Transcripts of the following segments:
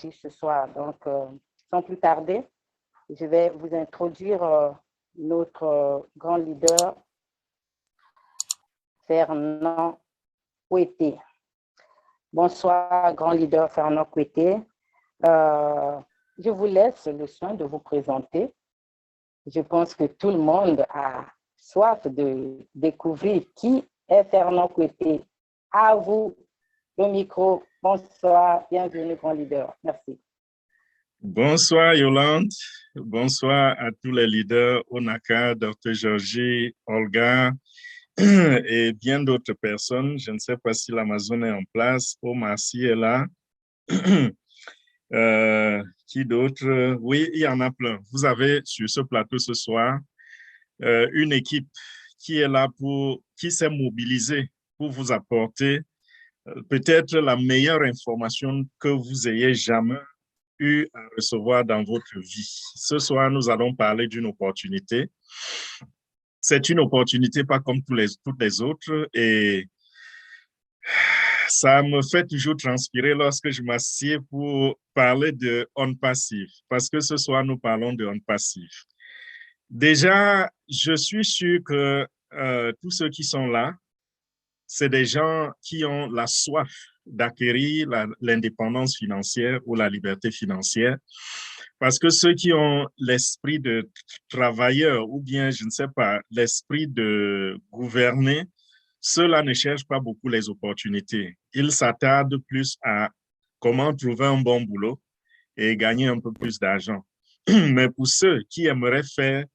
aussi ce soir. Donc, sans plus tarder, je vais vous introduire notre grand leader, Fernand Kouété. Bonsoir, grand leader Fernand Kouété. Je vous laisse le soin de vous présenter. Je pense que tout le monde a soif de découvrir qui est Fernand Kouété. À vous le micro. Bonsoir, bienvenue, grand leader. Merci. Bonsoir Yolande, bonsoir à tous les leaders, Onaka, Dr. Georgie, Olga et bien d'autres personnes. Je ne sais pas si l'Amazon est en place. Omarcy est là. Qui d'autre? Oui, il y en a plein. Vous avez sur ce plateau ce soir une équipe qui est là qui s'est mobilisée pour vous apporter peut-être la meilleure information que vous ayez jamais eu à recevoir dans votre vie. Ce soir, nous allons parler d'une opportunité. C'est une opportunité pas comme toutes les autres et ça me fait toujours transpirer lorsque je m'assieds pour parler de on passif parce que ce soir, nous parlons de on passif. Déjà, je suis sûr que tous ceux qui sont là, c'est des gens qui ont la soif d'acquérir l'indépendance financière ou la liberté financière. Parce que ceux qui ont l'esprit de travailleur ou bien, je ne sais pas, l'esprit de gouverner, ceux-là ne cherchent pas beaucoup les opportunités. Ils s'attardent plus à comment trouver un bon boulot et gagner un peu plus d'argent. Mais pour ceux qui aimeraient faire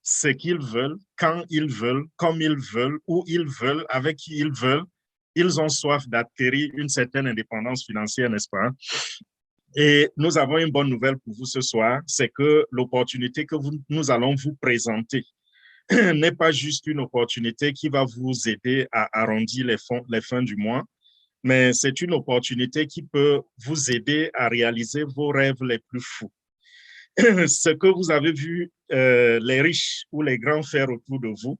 ce qu'ils veulent, quand ils veulent, comme ils veulent, où ils veulent, avec qui ils veulent, ils ont soif d'acquérir une certaine indépendance financière, n'est-ce pas? Et nous avons une bonne nouvelle pour vous ce soir, c'est que l'opportunité que nous allons vous présenter n'est pas juste une opportunité qui va vous aider à arrondir les fins du mois, mais c'est une opportunité qui peut vous aider à réaliser vos rêves les plus fous. Ce que vous avez vu les riches ou les grands faire autour de vous,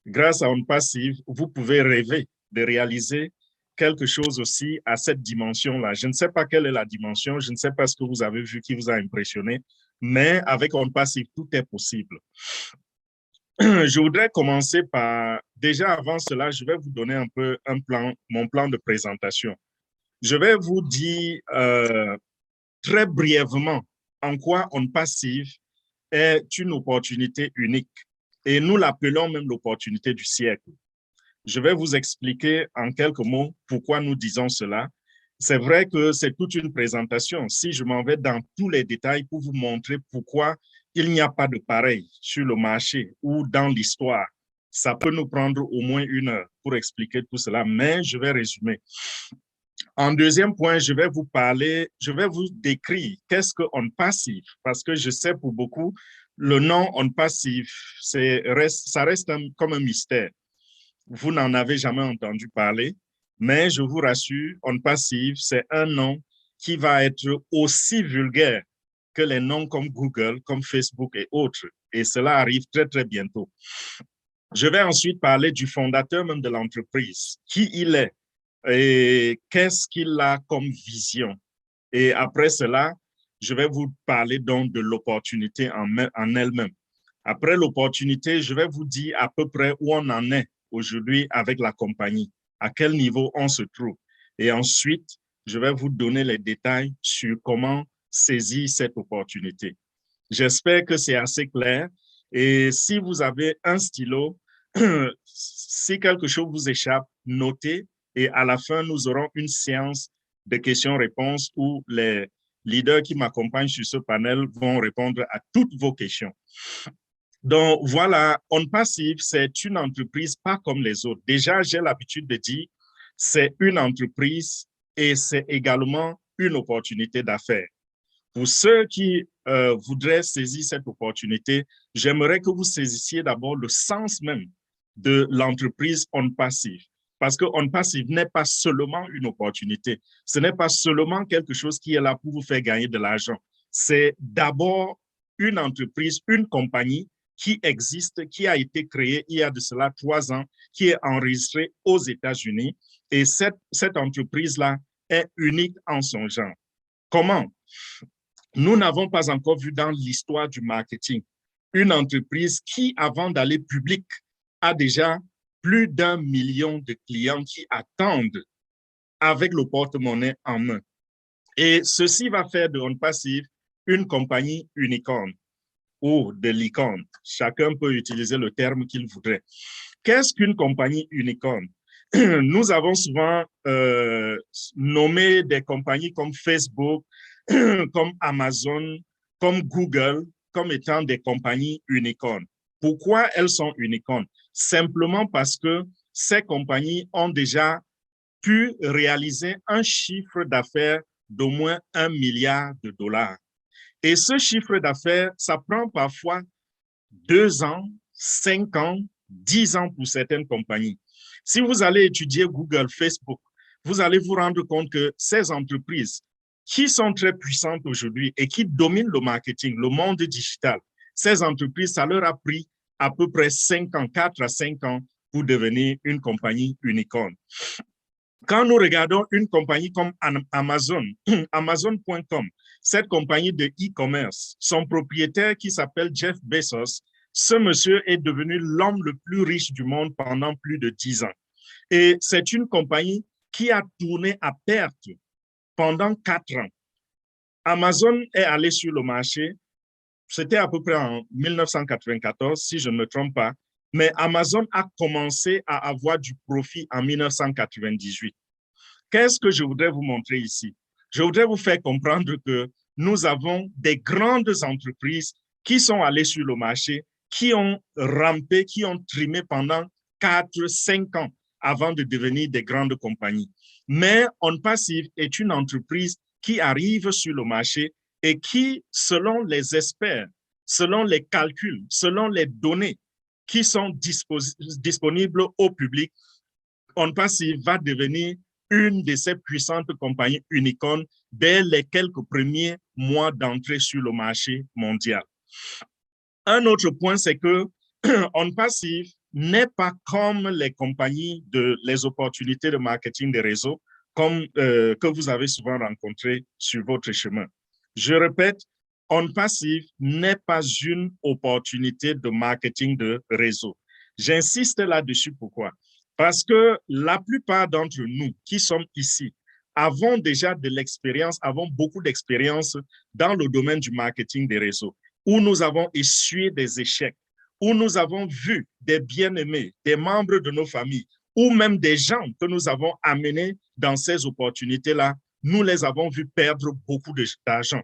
grâce à une passive, vous pouvez rêver de réaliser quelque chose aussi à cette dimension-là. Je ne sais pas quelle est la dimension, je ne sais pas ce que vous avez vu qui vous a impressionné, mais avec une passive, tout est possible. Je voudrais commencer par, déjà avant cela, je vais vous donner un peu mon plan de présentation. Je vais vous dire très brièvement en quoi on passive est une opportunité unique et nous l'appelons même l'opportunité du siècle. Je vais vous expliquer en quelques mots pourquoi nous disons cela. C'est vrai que c'est toute une présentation. Si je m'en vais dans tous les détails pour vous montrer pourquoi il n'y a pas de pareil sur le marché ou dans l'histoire, ça peut nous prendre au moins 1 heure pour expliquer tout cela, mais je vais résumer. En deuxième point, je vais vous décrire qu'est-ce que on passive, parce que je sais pour beaucoup, le nom on passive, ça reste comme un mystère. Vous n'en avez jamais entendu parler, mais je vous rassure, on passive, c'est un nom qui va être aussi vulgaire que les noms comme Google, comme Facebook et autres. Et cela arrive très, très bientôt. Je vais ensuite parler du fondateur même de l'entreprise, qui il est et qu'est-ce qu'il a comme vision. Et après cela, je vais vous parler donc de l'opportunité en elle-même. Après l'opportunité, je vais vous dire à peu près où on en est aujourd'hui avec la compagnie, à quel niveau on se trouve. Et ensuite, je vais vous donner les détails sur comment saisir cette opportunité. J'espère que c'est assez clair. Et si vous avez un stylo, si quelque chose vous échappe, notez. Et à la fin, nous aurons une séance de questions-réponses où les leaders qui m'accompagnent sur ce panel vont répondre à toutes vos questions. Donc, voilà, On Passive, c'est une entreprise pas comme les autres. Déjà, j'ai l'habitude de dire, c'est une entreprise et c'est également une opportunité d'affaires. Pour ceux qui voudraient saisir cette opportunité, j'aimerais que vous saisissiez d'abord le sens même de l'entreprise On Passive. Parce que On Passive n'est pas seulement une opportunité. Ce n'est pas seulement quelque chose qui est là pour vous faire gagner de l'argent. C'est d'abord une entreprise, une compagnie qui existe, qui a été créée il y a de cela 3 ans, qui est enregistrée aux États-Unis. Et cette entreprise-là est unique en son genre. Comment? Nous n'avons pas encore vu dans l'histoire du marketing une entreprise qui, avant d'aller public, a déjà plus d'1 million de clients qui attendent avec le porte-monnaie en main. Et ceci va faire de OnPassive une compagnie unicorne ou de licorne. Chacun peut utiliser le terme qu'il voudrait. Qu'est-ce qu'une compagnie unicorne? Nous avons souvent nommé des compagnies comme Facebook, comme Amazon, comme Google, comme étant des compagnies unicornes. Pourquoi elles sont unicornes? Simplement parce que ces compagnies ont déjà pu réaliser un chiffre d'affaires d'au moins 1 milliard de dollars. Et ce chiffre d'affaires, ça prend parfois 2 ans, 5 ans, 10 ans pour certaines compagnies. Si vous allez étudier Google, Facebook, vous allez vous rendre compte que ces entreprises qui sont très puissantes aujourd'hui et qui dominent le marketing, le monde digital, ces entreprises, ça leur a pris à peu près 5 ans, 4 à 5 ans pour devenir une compagnie unicorne. Quand nous regardons une compagnie comme Amazon, Amazon.com, cette compagnie de e-commerce, son propriétaire qui s'appelle Jeff Bezos, ce monsieur est devenu l'homme le plus riche du monde pendant plus de 10 ans. Et c'est une compagnie qui a tourné à perte pendant 4 ans. Amazon est allé sur le marché, c'était à peu près en 1994, si je ne me trompe pas, mais Amazon a commencé à avoir du profit en 1998. Qu'est-ce que je voudrais vous montrer ici? Je voudrais vous faire comprendre que nous avons des grandes entreprises qui sont allées sur le marché, qui ont rampé, qui ont trimé pendant 4-5 ans avant de devenir des grandes compagnies. Mais OnPassive est une entreprise qui arrive sur le marché et qui, selon les experts, selon les calculs, selon les données qui sont disponibles au public, OnPassive va devenir une de ces puissantes compagnies unicornes dès les quelques premiers mois d'entrée sur le marché mondial. Un autre point, c'est que OnPassive n'est pas comme les compagnies les opportunités de marketing des réseaux que vous avez souvent rencontrées sur votre chemin. Je répète, OnPassive n'est pas une opportunité de marketing de réseau. J'insiste là-dessus, pourquoi? Parce que la plupart d'entre nous qui sommes ici avons déjà de l'expérience, avons beaucoup d'expérience dans le domaine du marketing des réseaux, où nous avons essuyé des échecs, où nous avons vu des bien-aimés, des membres de nos familles, ou même des gens que nous avons amenés dans ces opportunités-là, nous les avons vus perdre beaucoup d'argent.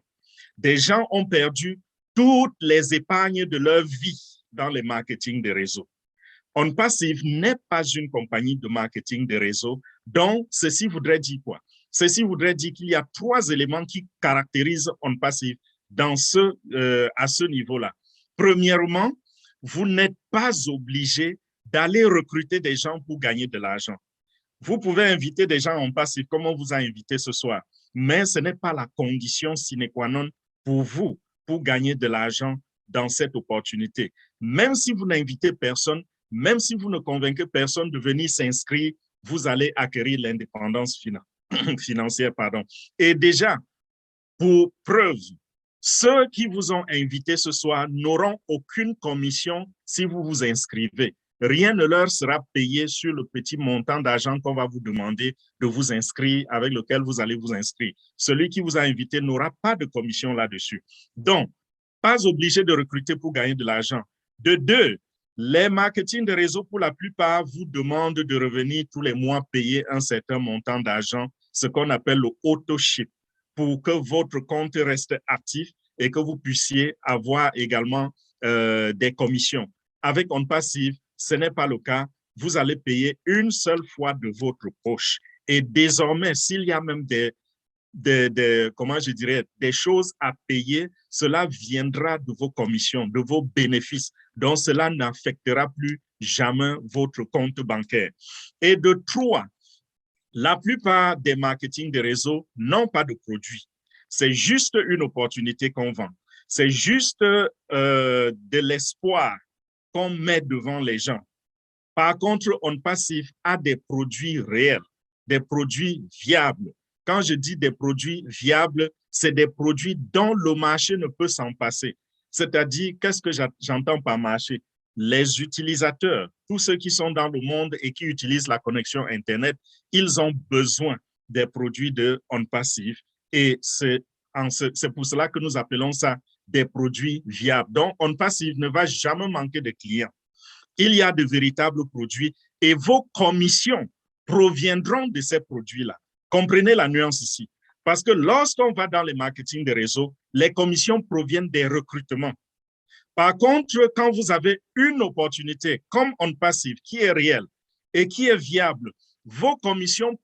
Des gens ont perdu toutes les épargnes de leur vie dans le marketing des réseaux. OnPassive n'est pas une compagnie de marketing de réseau, donc ceci voudrait dire quoi? Ceci voudrait dire qu'il y a 3 éléments qui caractérisent OnPassive à ce niveau-là. Premièrement, vous n'êtes pas obligé d'aller recruter des gens pour gagner de l'argent. Vous pouvez inviter des gens OnPassive comme on vous a invité ce soir, mais ce n'est pas la condition sine qua non pour vous pour gagner de l'argent dans cette opportunité. Même si vous n'invitez personne, même si vous ne convainquez personne de venir s'inscrire, vous allez acquérir l'indépendance financière. Et déjà, pour preuve, ceux qui vous ont invité ce soir n'auront aucune commission si vous vous inscrivez. Rien ne leur sera payé sur le petit montant d'argent qu'on va vous demander de vous inscrire, avec lequel vous allez vous inscrire. Celui qui vous a invité n'aura pas de commission là-dessus. Donc, pas obligé de recruter pour gagner de l'argent. De deux, les marketing de réseau, pour la plupart, vous demandent de revenir tous les mois payer un certain montant d'argent, ce qu'on appelle le auto-ship, pour que votre compte reste actif et que vous puissiez avoir également des commissions. Avec OnPassive, ce n'est pas le cas. Vous allez payer une seule fois de votre poche. Et désormais, s'il y a même comment je dirais, des choses à payer, cela viendra de vos commissions, de vos bénéfices. Donc, cela n'affectera plus jamais votre compte bancaire. Et de 3, la plupart des marketing de réseau n'ont pas de produits. C'est juste une opportunité qu'on vend. C'est juste de l'espoir qu'on met devant les gens. Par contre, OnPassive a des produits réels, des produits viables, Quand je dis des produits viables, c'est des produits dont le marché ne peut s'en passer. C'est-à-dire, qu'est-ce que j'entends par marché? Les utilisateurs, tous ceux qui sont dans le monde et qui utilisent la connexion Internet, ils ont besoin des produits de OnPassive. Et c'est pour cela que nous appelons ça des produits viables. Donc, OnPassive ne va jamais manquer de clients. Il y a de véritables produits et vos commissions proviendront de ces produits-là. Comprenez la nuance ici. Parce que lorsqu'on va dans les marketing de réseau, les commissions proviennent des recrutements. Par contre, quand vous avez une opportunité comme OnPassive qui est réelle et qui est viable, vos commissions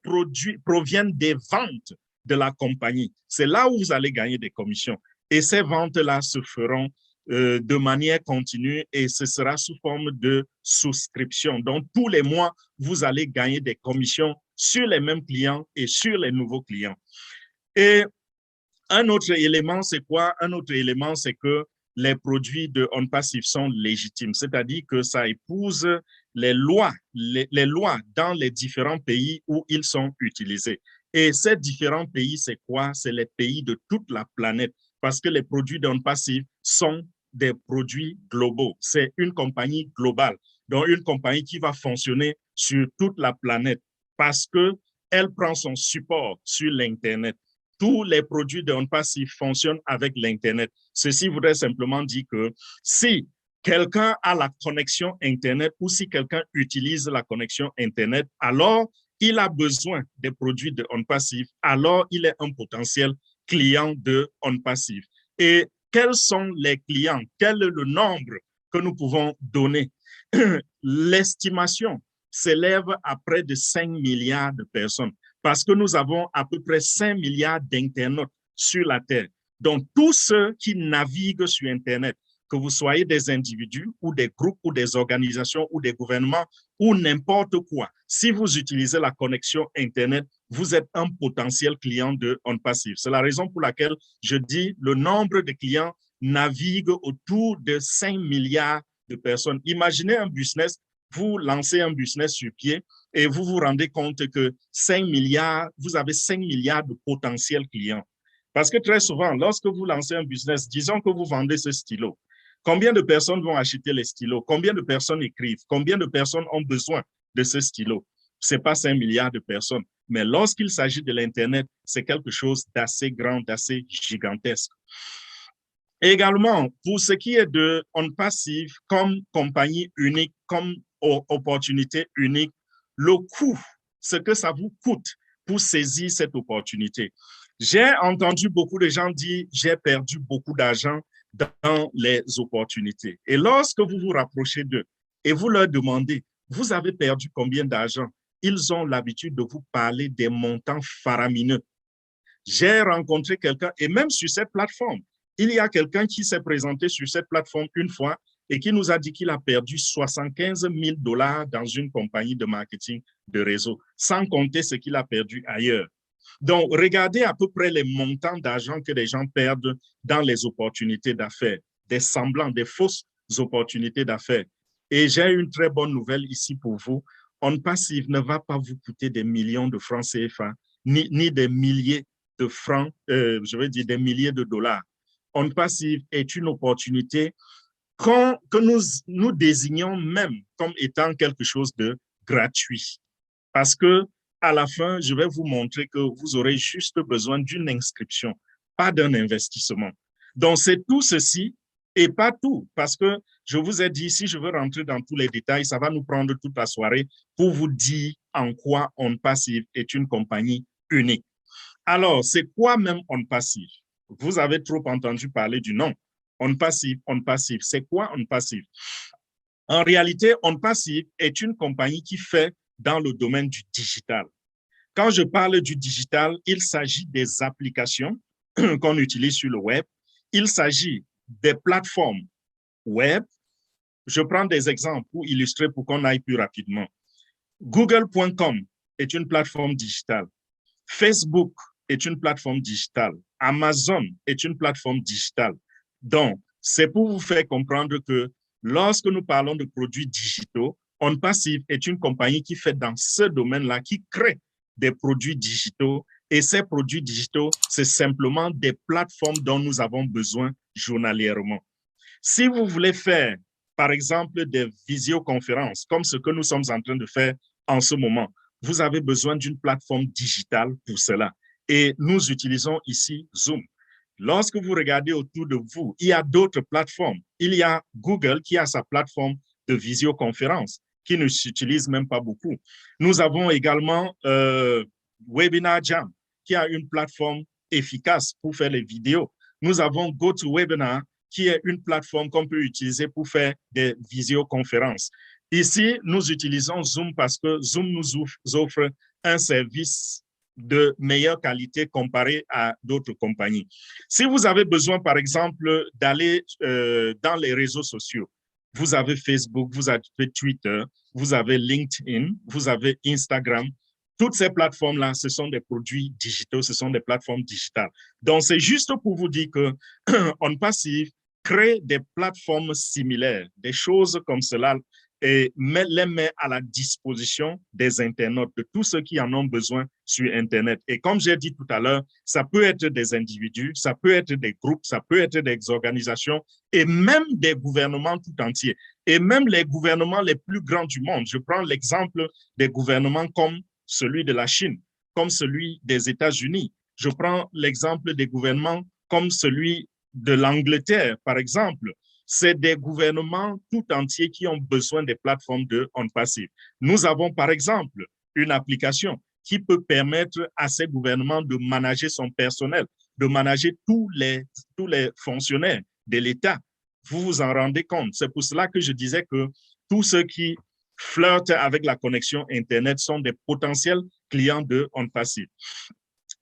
proviennent des ventes de la compagnie. C'est là où vous allez gagner des commissions. Et ces ventes-là se feront de manière continue et ce sera sous forme de souscription. Donc, tous les mois, vous allez gagner des commissions sur les mêmes clients et sur les nouveaux clients. Et un autre élément, c'est quoi? Un autre élément, c'est que les produits de OnPassive sont légitimes, c'est-à-dire que ça épouse les lois dans les différents pays où ils sont utilisés. Et ces différents pays, c'est quoi? C'est les pays de toute la planète, parce que les produits d'OnPassive sont des produits globaux. C'est une compagnie globale, donc une compagnie qui va fonctionner sur toute la planète parce qu'elle prend son support sur l'Internet. Tous les produits de OnPassive fonctionnent avec l'Internet. Ceci voudrait simplement dire que si quelqu'un a la connexion Internet ou si quelqu'un utilise la connexion Internet, alors il a besoin des produits de OnPassive, alors il est un potentiel client de OnPassive. Et quels sont les clients? Quel est le nombre que nous pouvons donner? L'estimation s'élève à près de 5 milliards de personnes parce que nous avons à peu près 5 milliards d'internautes sur la Terre. Donc, tous ceux qui naviguent sur Internet, que vous soyez des individus ou des groupes ou des organisations ou des gouvernements ou n'importe quoi, si vous utilisez la connexion Internet, vous êtes un potentiel client de OnPassive. C'est la raison pour laquelle je dis le nombre de clients navigue autour de 5 milliards de personnes. Imaginez un business, vous lancez un business sur pied et vous vous rendez compte que 5 milliards, vous avez 5 milliards de potentiels clients. Parce que très souvent, lorsque vous lancez un business, disons que vous vendez ce stylo, combien de personnes vont acheter les stylos? Combien de personnes écrivent? Combien de personnes ont besoin de ce stylo? Ce n'est pas 5 milliards de personnes. Mais lorsqu'il s'agit de l'Internet, c'est quelque chose d'assez grand, d'assez gigantesque. Également, pour ce qui est de OnPassive comme compagnie unique, comme opportunité unique, le coût, ce que ça vous coûte pour saisir cette opportunité. J'ai entendu beaucoup de gens dire « j'ai perdu beaucoup d'argent dans les opportunités ». Et lorsque vous vous rapprochez d'eux et vous leur demandez « vous avez perdu combien d'argent ?» Ils ont l'habitude de vous parler des montants faramineux. J'ai rencontré quelqu'un, et même sur cette plateforme, il y a quelqu'un qui s'est présenté sur cette plateforme une fois et qui nous a dit qu'il a perdu 75 000 $ dans une compagnie de marketing de réseau, sans compter ce qu'il a perdu ailleurs. Donc, regardez à peu près les montants d'argent que les gens perdent dans les opportunités d'affaires, des semblants, des fausses opportunités d'affaires. Et j'ai une très bonne nouvelle ici pour vous. OnPassive ne va pas vous coûter des millions de francs CFA, ni des milliers de francs, je veux dire des milliers de dollars. OnPassive est une opportunité que nous désignons même comme étant quelque chose de gratuit. Parce que à la fin, je vais vous montrer que vous aurez juste besoin d'une inscription, pas d'un investissement. Donc, c'est tout ceci et pas tout, parce que je vous ai dit, si je veux rentrer dans tous les détails, ça va nous prendre toute la soirée pour vous dire en quoi OnPassive est une compagnie unique. Alors, c'est quoi même OnPassive? Vous avez trop entendu parler du nom. OnPassive. C'est quoi OnPassive? En réalité, OnPassive est une compagnie qui fait dans le domaine du digital. Quand je parle du digital, il s'agit des applications qu'on utilise sur le web. Il s'agit des plateformes web. Je prends des exemples pour illustrer pour qu'on aille plus rapidement. Google.com est une plateforme digitale. Facebook est une plateforme digitale. Amazon est une plateforme digitale. Donc, c'est pour vous faire comprendre que lorsque nous parlons de produits digitaux, OnPassive est une compagnie qui fait dans ce domaine-là, qui crée des produits digitaux Et ces produits digitaux, c'est simplement des plateformes dont nous avons besoin journalièrement. Si vous voulez faire, par exemple, des visioconférences, comme ce que nous sommes en train de faire en ce moment, vous avez besoin d'une plateforme digitale pour cela. Et nous utilisons ici Zoom. Lorsque vous regardez autour de vous, il y a d'autres plateformes. Il y a Google qui a sa plateforme de visioconférence qui ne s'utilise même pas beaucoup. Nous avons également Webinar Jam qui a une plateforme efficace pour faire les vidéos. Nous avons GoToWebinar qui est une plateforme qu'on peut utiliser pour faire des visioconférences. Ici, nous utilisons Zoom parce que Zoom nous offre un service de meilleure qualité comparé à d'autres compagnies. Si vous avez besoin, par exemple, d'aller dans les réseaux sociaux, vous avez Facebook, vous avez Twitter, vous avez LinkedIn, vous avez Instagram. Toutes ces plateformes-là, ce sont des produits digitaux, ce sont des plateformes digitales. Donc, c'est juste pour vous dire que OnPassive crée des plateformes similaires, des choses comme cela, et les met à la disposition des internautes, de tous ceux qui en ont besoin sur Internet. Et comme j'ai dit tout à l'heure, ça peut être des individus, ça peut être des groupes, ça peut être des organisations et même des gouvernements tout entiers. Et même les gouvernements les plus grands du monde. Je prends l'exemple des gouvernements comme celui de la Chine, comme celui des États-Unis. Je prends l'exemple des gouvernements comme celui de l'Angleterre, par exemple. C'est des gouvernements tout entiers qui ont besoin des plateformes de OnPassive. Nous avons, par exemple, une application qui peut permettre à ces gouvernements de manager son personnel, de manager tous les fonctionnaires de l'État. Vous vous en rendez compte. C'est pour cela que je disais que tous ceux qui flirtent avec la connexion Internet sont des potentiels clients de OnPassive.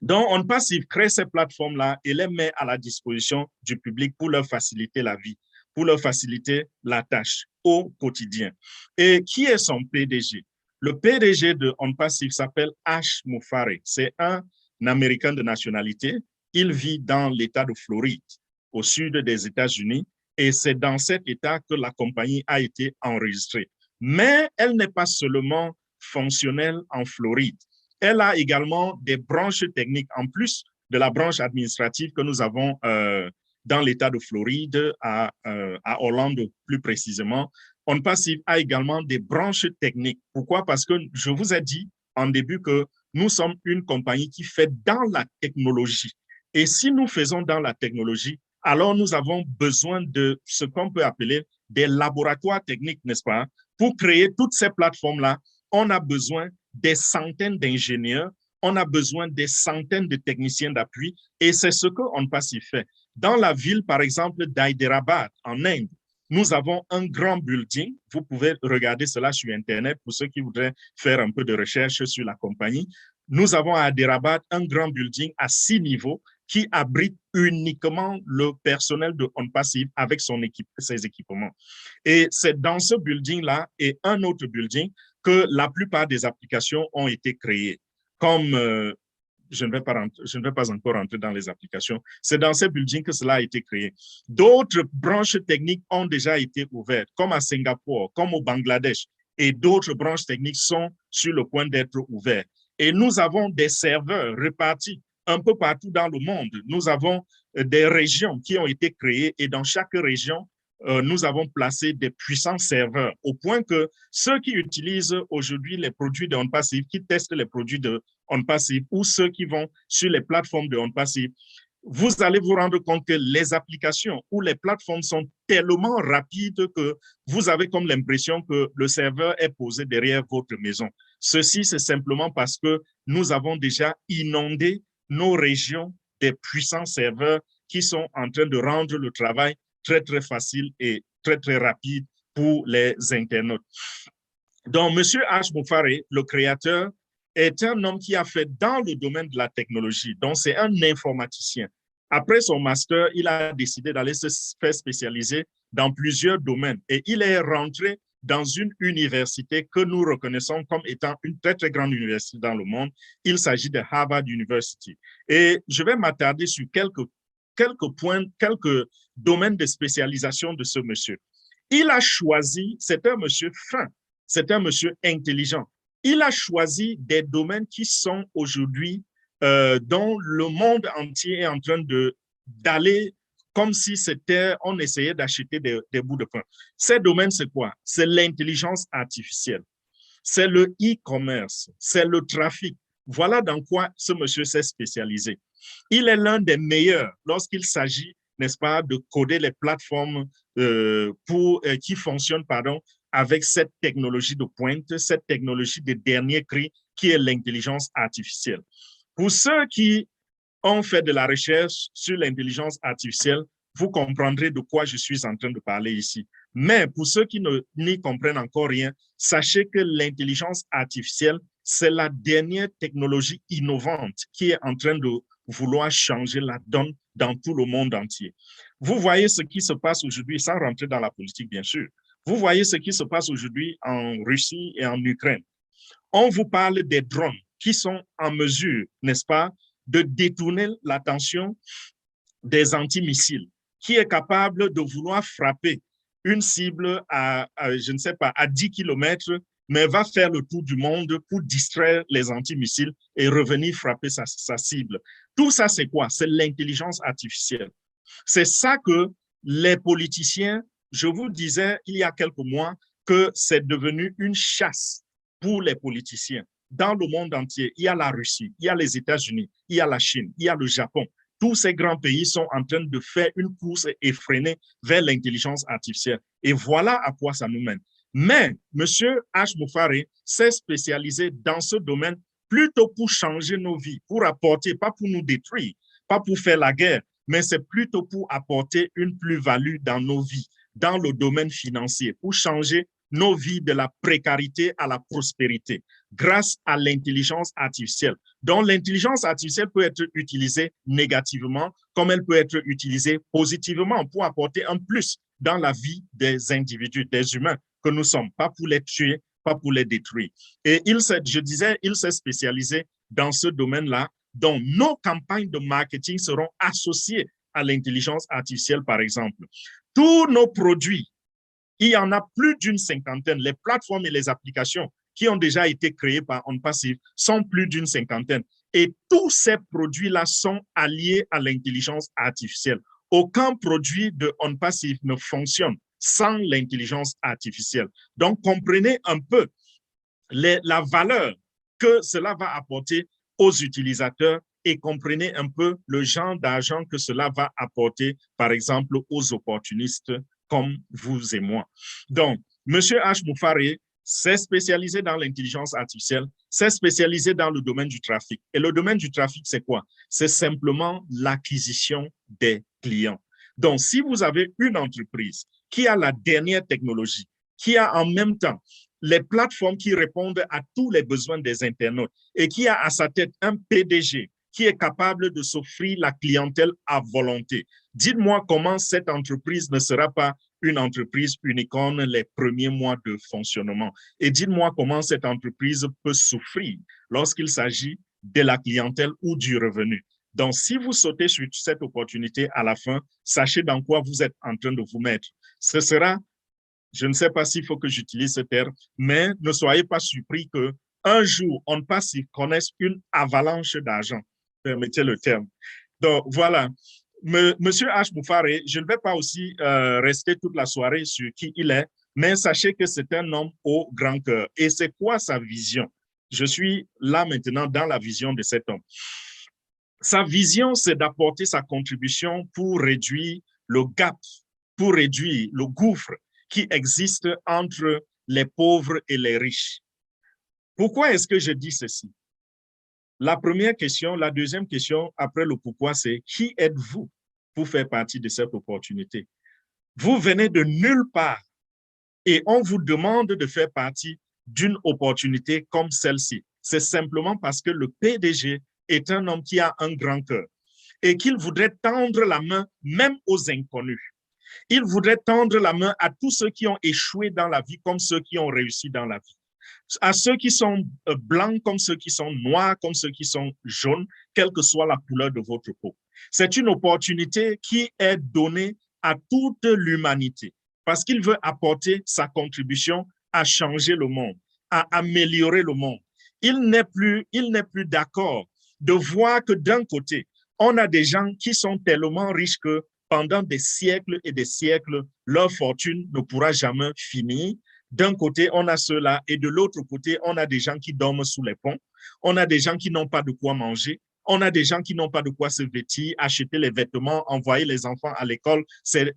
Donc, OnPassive crée ces plateformes-là et les met à la disposition du public pour leur faciliter la vie, pour leur faciliter la tâche au quotidien. Et qui est son PDG? Le PDG de OnPassive s'appelle Ash Mufareh. C'est un Américain de nationalité. Il vit dans l'État de Floride, au sud des États-Unis, et c'est dans cet État que la compagnie a été enregistrée. Mais elle n'est pas seulement fonctionnelle en Floride. Elle a également des branches techniques, en plus de la branche administrative que nous avons dans l'État de Floride, à Orlando plus précisément. OnPassive a également des branches techniques. Pourquoi? Parce que je vous ai dit en début que nous sommes une compagnie qui fait dans la technologie. Et si nous faisons dans la technologie, alors nous avons besoin de ce qu'on peut appeler des laboratoires techniques, n'est-ce pas? Pour créer toutes ces plateformes-là, on a besoin des centaines d'ingénieurs, on a besoin des centaines de techniciens d'appui et c'est ce que OnPassive fait. Dans la ville, par exemple, d'Hyderabad, en Inde, nous avons un grand building. Vous pouvez regarder cela sur Internet pour ceux qui voudraient faire un peu de recherche sur la compagnie. Nous avons à Hyderabad un grand building à 6 niveaux qui abrite uniquement le personnel de OnPassive avec ses équipements. Et c'est dans ce building-là et un autre building que la plupart des applications ont été créées. Comme je ne vais pas encore rentrer dans les applications, c'est dans ces buildings que cela a été créé. D'autres branches techniques ont déjà été ouvertes, comme à Singapour, comme au Bangladesh, et d'autres branches techniques sont sur le point d'être ouvertes. Et nous avons des serveurs répartis un peu partout dans le monde. Nous avons des régions qui ont été créées et dans chaque région, nous avons placé des puissants serveurs au point que ceux qui utilisent aujourd'hui les produits de OnPassive, qui testent les produits de OnPassive ou ceux qui vont sur les plateformes de OnPassive, vous allez vous rendre compte que les applications ou les plateformes sont tellement rapides que vous avez comme l'impression que le serveur est posé derrière votre maison. Ceci, c'est simplement parce que nous avons déjà inondé nos régions des puissants serveurs qui sont en train de rendre le travail très, très facile et très, très rapide pour les internautes. Donc, M. Ash Mufareh, le créateur, est un homme qui a fait dans le domaine de la technologie. Donc, c'est un informaticien. Après son master, il a décidé d'aller se faire spécialiser dans plusieurs domaines et il est rentré dans une université que nous reconnaissons comme étant une très, très grande université dans le monde. Il s'agit de Harvard University. Et je vais m'attarder sur quelques points, quelques domaines de spécialisation de ce monsieur. Il a choisi, c'est un monsieur fin, c'est un monsieur intelligent. Il a choisi des domaines qui sont aujourd'hui dont le monde entier est en train d'aller comme si on essayait d'acheter des bouts de pain. Ces domaines, c'est quoi? C'est l'intelligence artificielle, c'est le e-commerce, c'est le trafic. Voilà dans quoi ce monsieur s'est spécialisé. Il est l'un des meilleurs lorsqu'il s'agit, n'est-ce pas, de coder les plateformes qui fonctionnent, pardon, avec cette technologie de pointe, cette technologie de dernier cri qui est l'intelligence artificielle. Pour ceux qui ont fait de la recherche sur l'intelligence artificielle, vous comprendrez de quoi je suis en train de parler ici. Mais pour ceux qui n'y comprennent encore rien, sachez que l'intelligence artificielle, c'est la dernière technologie innovante qui est en train de vouloir changer la donne dans tout le monde entier. Vous voyez ce qui se passe aujourd'hui, sans rentrer dans la politique, bien sûr. Vous voyez ce qui se passe aujourd'hui en Russie et en Ukraine. On vous parle des drones qui sont en mesure, n'est-ce pas, de détourner l'attention des antimissiles, qui est capable de vouloir frapper une cible je ne sais pas, à 10 km, mais va faire le tour du monde pour distraire les antimissiles et revenir frapper sa cible. Tout ça, c'est quoi? C'est l'intelligence artificielle. C'est ça que les politiciens, je vous disais il y a quelques mois que c'est devenu une chasse pour les politiciens. Dans le monde entier, il y a la Russie, il y a les États-Unis, il y a la Chine, il y a le Japon. Tous ces grands pays sont en train de faire une course effrénée vers l'intelligence artificielle. Et voilà à quoi ça nous mène. Mais M. H. Moufaré s'est spécialisé dans ce domaine plutôt pour changer nos vies, pour apporter, pas pour nous détruire, pas pour faire la guerre, mais c'est plutôt pour apporter une plus-value dans nos vies, dans le domaine financier, pour changer nos vies de la précarité à la prospérité grâce à l'intelligence artificielle. Donc, l'intelligence artificielle peut être utilisée négativement comme elle peut être utilisée positivement pour apporter un plus dans la vie des individus, des humains que nous sommes, pas pour les tuer, pas pour les détruire. Et je disais, il s'est spécialisé dans ce domaine-là, dont nos campagnes de marketing seront associées à l'intelligence artificielle, par exemple. Tous nos produits, il y en a plus d'une cinquantaine. Les plateformes et les applications qui ont déjà été créées par OnPassive sont plus d'une cinquantaine. Et tous ces produits-là sont alliés à l'intelligence artificielle. Aucun produit de OnPassive ne fonctionne sans l'intelligence artificielle. Donc, comprenez un peu la valeur que cela va apporter aux utilisateurs et comprenez un peu le genre d'argent que cela va apporter, par exemple, aux opportunistes comme vous et moi. Donc, M. H. Moufaré s'est spécialisé dans l'intelligence artificielle, s'est spécialisé dans le domaine du trafic. Et le domaine du trafic, c'est quoi? C'est simplement l'acquisition des clients. Donc, si vous avez une entreprise qui a la dernière technologie, qui a en même temps les plateformes qui répondent à tous les besoins des internautes et qui a à sa tête un PDG qui est capable de s'offrir la clientèle à volonté. Dites-moi comment cette entreprise ne sera pas une entreprise unicorne les premiers mois de fonctionnement. Et dites-moi comment cette entreprise peut souffrir lorsqu'il s'agit de la clientèle ou du revenu. Donc, si vous sautez sur cette opportunité à la fin, sachez dans quoi vous êtes en train de vous mettre. Ce sera, je ne sais pas s'il faut que j'utilise ce terme, mais ne soyez pas surpris qu'un jour, OnPassive connaisse une avalanche d'argent. Permettez le terme. Donc, voilà. Monsieur H. Moufaré, je ne vais pas aussi rester toute la soirée sur qui il est, mais sachez que c'est un homme au grand cœur. Et c'est quoi sa vision? Je suis là maintenant dans la vision de cet homme. Sa vision, c'est d'apporter sa contribution pour réduire le gap, pour réduire le gouffre qui existe entre les pauvres et les riches. Pourquoi est-ce que je dis ceci? La première question, la deuxième question, après le pourquoi, c'est qui êtes-vous pour faire partie de cette opportunité? Vous venez de nulle part et on vous demande de faire partie d'une opportunité comme celle-ci. C'est simplement parce que le PDG est un homme qui a un grand cœur et qu'il voudrait tendre la main même aux inconnus. Il voudrait tendre la main à tous ceux qui ont échoué dans la vie comme ceux qui ont réussi dans la vie. À ceux qui sont blancs comme ceux qui sont noirs, comme ceux qui sont jaunes, quelle que soit la couleur de votre peau. C'est une opportunité qui est donnée à toute l'humanité parce qu'il veut apporter sa contribution à changer le monde, à améliorer le monde. Il n'est plus d'accord de voir que d'un côté, on a des gens qui sont tellement riches que pendant des siècles et des siècles, leur fortune ne pourra jamais finir. D'un côté, on a ceux-là, et de l'autre côté, on a des gens qui dorment sous les ponts. On a des gens qui n'ont pas de quoi manger. On a des gens qui n'ont pas de quoi se vêtir, acheter les vêtements, envoyer les enfants à l'école. C'est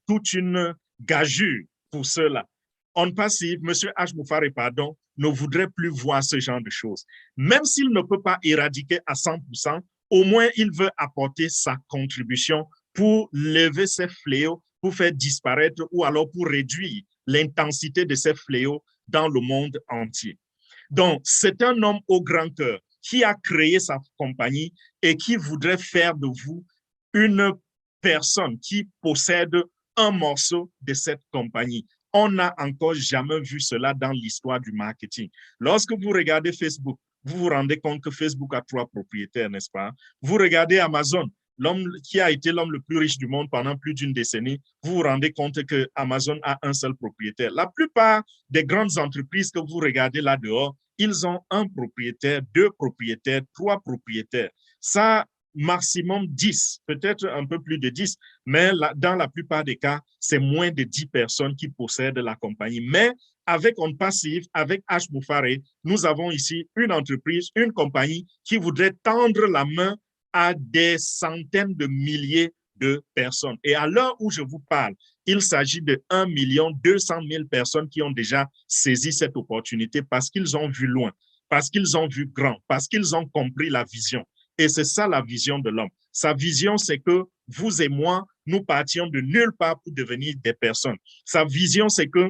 toute une gageure pour ceux-là. On passive, M. H. Moufare, pardon, ne voudrait plus voir ce genre de choses. Même s'il ne peut pas éradiquer à 100%, au moins il veut apporter sa contribution pour lever ces fléaux, pour faire disparaître ou alors pour réduire l'intensité de ces fléaux dans le monde entier. Donc, c'est un homme au grand cœur qui a créé sa compagnie et qui voudrait faire de vous une personne qui possède un morceau de cette compagnie. On n'a encore jamais vu cela dans l'histoire du marketing. Lorsque vous regardez Facebook, vous vous rendez compte que Facebook a 3 propriétaires, n'est-ce pas? Vous regardez Amazon, l'homme qui a été l'homme le plus riche du monde pendant plus d'une décennie, vous vous rendez compte que Amazon a un seul propriétaire. La plupart des grandes entreprises que vous regardez là dehors, ils ont un propriétaire, 2 propriétaires, 3 propriétaires. Ça, maximum 10, peut-être un peu plus de 10, mais dans la plupart des cas, c'est moins de 10 personnes qui possèdent la compagnie. Mais avec On Passive, avec H. Moufare, nous avons ici une entreprise, une compagnie qui voudrait tendre la main à des centaines de milliers de personnes. Et à l'heure où je vous parle, il s'agit de 1 200 000 personnes qui ont déjà saisi cette opportunité parce qu'ils ont vu loin, parce qu'ils ont vu grand, parce qu'ils ont compris la vision. Et c'est ça la vision de l'homme. Sa vision, c'est que vous et moi, nous partions de nulle part pour devenir des personnes. Sa vision, c'est que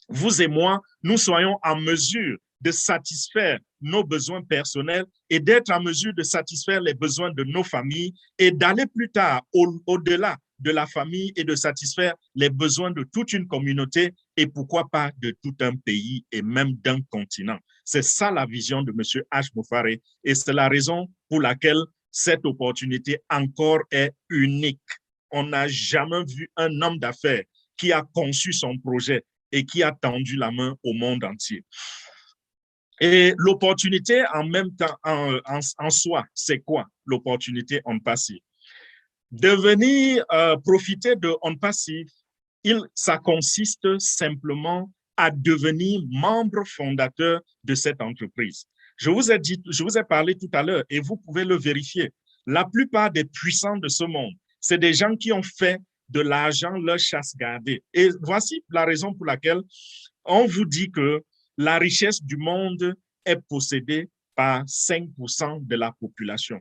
vous et moi, nous soyons en mesure de satisfaire nos besoins personnels et d'être en mesure de satisfaire les besoins de nos familles et d'aller plus tard au-delà de la famille et de satisfaire les besoins de toute une communauté et pourquoi pas de tout un pays et même d'un continent. C'est ça la vision de M. H. Moufare et c'est la raison pour laquelle cette opportunité encore est unique. On n'a jamais vu un homme d'affaires qui a conçu son projet et qui a tendu la main au monde entier. Et l'opportunité en même temps, en soi, c'est quoi l'opportunité On Passive? Devenir, profiter de On Passive, ça consiste simplement à devenir membre fondateur de cette entreprise. Je vous ai parlé tout à l'heure et vous pouvez le vérifier. La plupart des puissants de ce monde, c'est des gens qui ont fait de l'argent leur chasse gardée. Et voici la raison pour laquelle on vous dit que la richesse du monde est possédée par 5% de la population.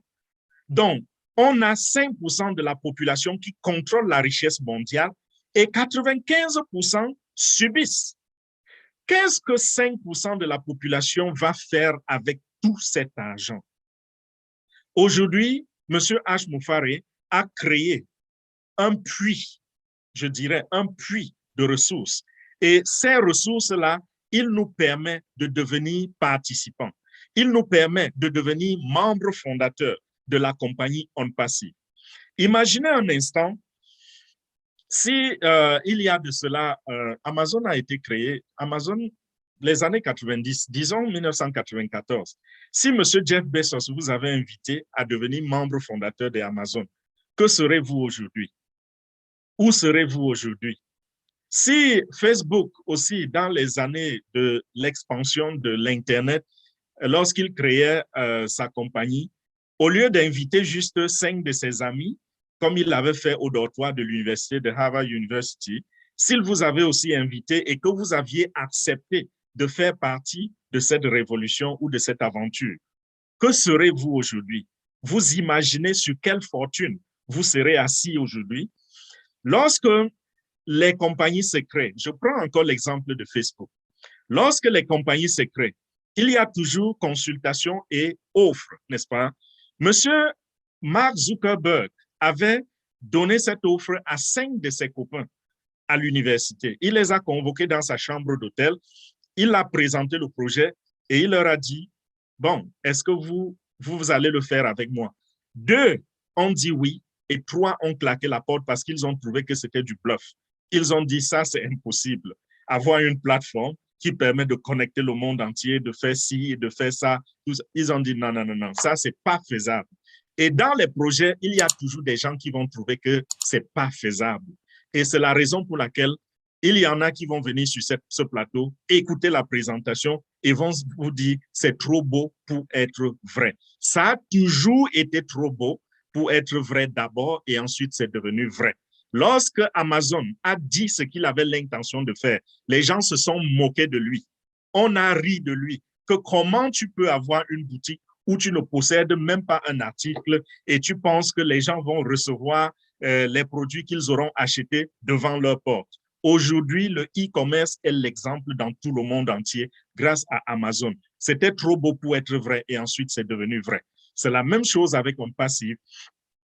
Donc, on a 5% de la population qui contrôle la richesse mondiale et 95% subissent. Qu'est-ce que 5% de la population va faire avec tout cet argent? Aujourd'hui, M. H. Moufare a créé un puits, je dirais un puits de ressources. Et ces ressources-là, il nous permet de devenir participants. Il nous permet de devenir membres fondateurs de la compagnie On Passive. Imaginez un instant, si il y a de cela, Amazon a été créé, Amazon, les années 90, disons 1994. Si M. Jeff Bezos vous avait invité à devenir membre fondateur d'Amazon, que serez-vous aujourd'hui? Où serez-vous aujourd'hui? Si Facebook aussi, dans les années de l'expansion de l'Internet, lorsqu'il créait sa compagnie, au lieu d'inviter juste 5 de ses amis, comme il l'avait fait au dortoir de l'université de Harvard University, s'il vous avait aussi invité et que vous aviez accepté de faire partie de cette révolution ou de cette aventure, que serez-vous aujourd'hui? Vous imaginez sur quelle fortune vous serez assis aujourd'hui? Lorsque les compagnies se créent, je prends encore l'exemple de Facebook. Lorsque les compagnies se créent, il y a toujours consultation et offre, n'est-ce pas? Monsieur Mark Zuckerberg avait donné cette offre à 5 de ses copains à l'université. Il les a convoqués dans sa chambre d'hôtel, il a présenté le projet et il leur a dit, bon, est-ce que vous allez le faire avec moi? 2 ont dit oui et 3 ont claqué la porte parce qu'ils ont trouvé que c'était du bluff. Ils ont dit ça, c'est impossible. Avoir une plateforme, qui permet de connecter le monde entier, de faire ci et de faire ça. Ils ont dit non, non, non, non, ça, c'est pas faisable. Et dans les projets, il y a toujours des gens qui vont trouver que c'est pas faisable. Et c'est la raison pour laquelle il y en a qui vont venir sur ce plateau, écouter la présentation et vont vous dire c'est trop beau pour être vrai. Ça a toujours été trop beau pour être vrai d'abord et ensuite c'est devenu vrai. Lorsque Amazon a dit ce qu'il avait l'intention de faire, les gens se sont moqués de lui. On a ri de lui. Que comment tu peux avoir une boutique où tu ne possèdes même pas un article et tu penses que les gens vont recevoir les produits qu'ils auront achetés devant leur porte. Aujourd'hui, le e-commerce est l'exemple dans tout le monde entier grâce à Amazon. C'était trop beau pour être vrai et ensuite c'est devenu vrai. C'est la même chose avec OnPassive.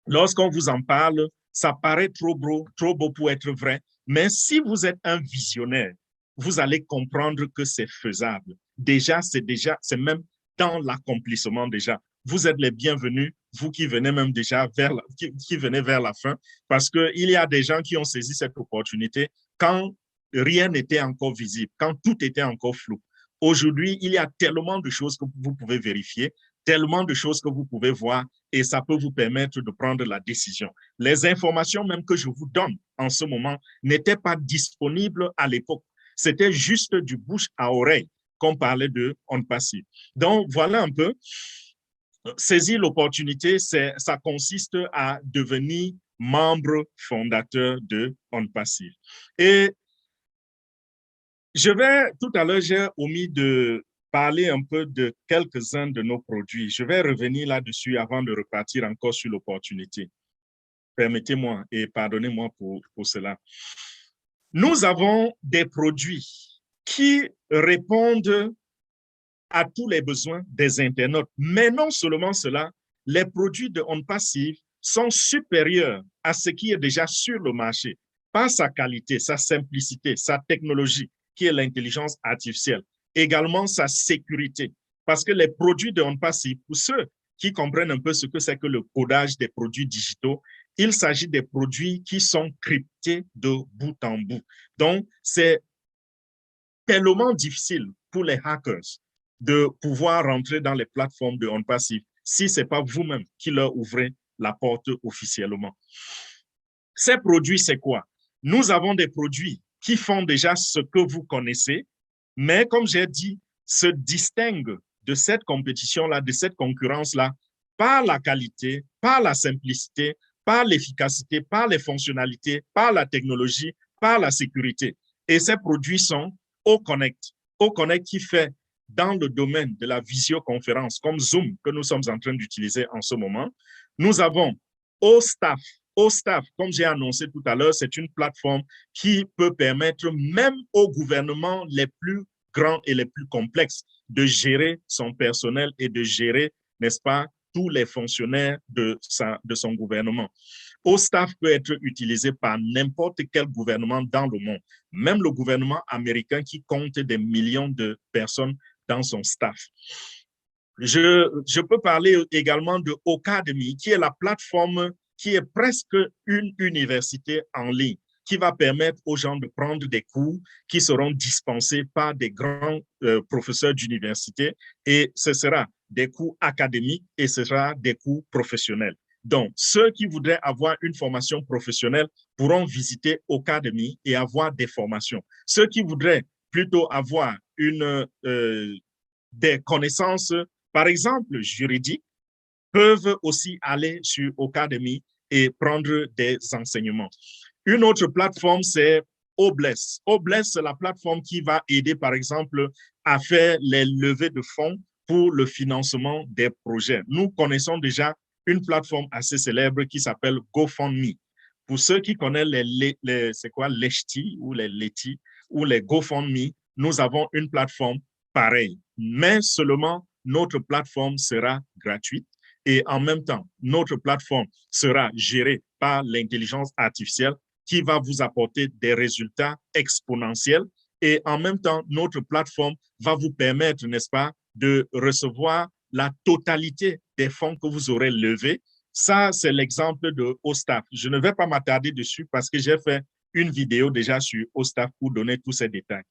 Lorsqu'on vous en parle, ça paraît trop beau pour être vrai, mais si vous êtes un visionnaire, vous allez comprendre que c'est faisable. C'est même dans l'accomplissement déjà. Vous êtes les bienvenus, vous qui venez même déjà qui venez vers la fin, parce qu'il y a des gens qui ont saisi cette opportunité quand rien n'était encore visible, quand tout était encore flou. Aujourd'hui, il y a tellement de choses que vous pouvez vérifier, tellement de choses que vous pouvez voir et ça peut vous permettre de prendre la décision. Les informations même que je vous donne en ce moment n'étaient pas disponibles à l'époque. C'était juste du bouche à oreille qu'on parlait de OnPassive. Donc, voilà un peu. Saisir l'opportunité, ça consiste à devenir membre fondateur de OnPassive. Et tout à l'heure, j'ai omis de parler un peu de quelques-uns de nos produits. Je vais revenir là-dessus avant de repartir encore sur l'opportunité. Permettez-moi et pardonnez-moi pour cela. Nous avons des produits qui répondent à tous les besoins des internautes. Mais non seulement cela, les produits de OnPassive sont supérieurs à ce qui est déjà sur le marché par sa qualité, sa simplicité, sa technologie, qui est l'intelligence artificielle. Également sa sécurité. Parce que les produits de OnPassive, pour ceux qui comprennent un peu ce que c'est que le codage des produits digitaux, il s'agit des produits qui sont cryptés de bout en bout. Donc, c'est tellement difficile pour les hackers de pouvoir rentrer dans les plateformes de OnPassive si ce n'est pas vous-même qui leur ouvrez la porte officiellement. Ces produits, c'est quoi? Nous avons des produits qui font déjà ce que vous connaissez, mais comme j'ai dit, se distinguent de cette compétition-là, de cette concurrence-là, par la qualité, par la simplicité, par l'efficacité, par les fonctionnalités, par la technologie, par la sécurité. Et ces produits sont OConnect. OConnect qui fait dans le domaine de la visioconférence, comme Zoom, que nous sommes en train d'utiliser en ce moment. Nous avons OStaff. OStaff, comme j'ai annoncé tout à l'heure, c'est une plateforme qui peut permettre même aux gouvernements les plus grands et les plus complexes de gérer son personnel et de gérer, n'est-ce pas, tous les fonctionnaires de son gouvernement. OStaff peut être utilisé par n'importe quel gouvernement dans le monde, même le gouvernement américain qui compte des millions de personnes dans son staff. Je peux parler également de Ocademy, qui est la plateforme qui est presque une université en ligne, qui va permettre aux gens de prendre des cours qui seront dispensés par des grands professeurs d'université et ce sera des cours académiques et ce sera des cours professionnels. Donc, ceux qui voudraient avoir une formation professionnelle pourront visiter Ocademy et avoir des formations. Ceux qui voudraient plutôt avoir des connaissances, par exemple, juridiques, peuvent aussi aller sur Ocademy et prendre des enseignements. Une autre plateforme, c'est Obless. Obless, c'est la plateforme qui va aider, par exemple, à faire les levées de fonds pour le financement des projets. Nous connaissons déjà une plateforme assez célèbre qui s'appelle GoFundMe. Pour ceux qui connaissent c'est quoi, Lechti ou les Leti ou les GoFundMe, nous avons une plateforme pareille, mais seulement notre plateforme sera gratuite et en même temps, notre plateforme sera gérée par l'intelligence artificielle qui va vous apporter des résultats exponentiels et en même temps, notre plateforme va vous permettre, n'est-ce pas, de recevoir la totalité des fonds que vous aurez levés. Ça, c'est l'exemple de OStaff. Je ne vais pas m'attarder dessus parce que j'ai fait une vidéo déjà sur Ostaf pour donner tous ces détails.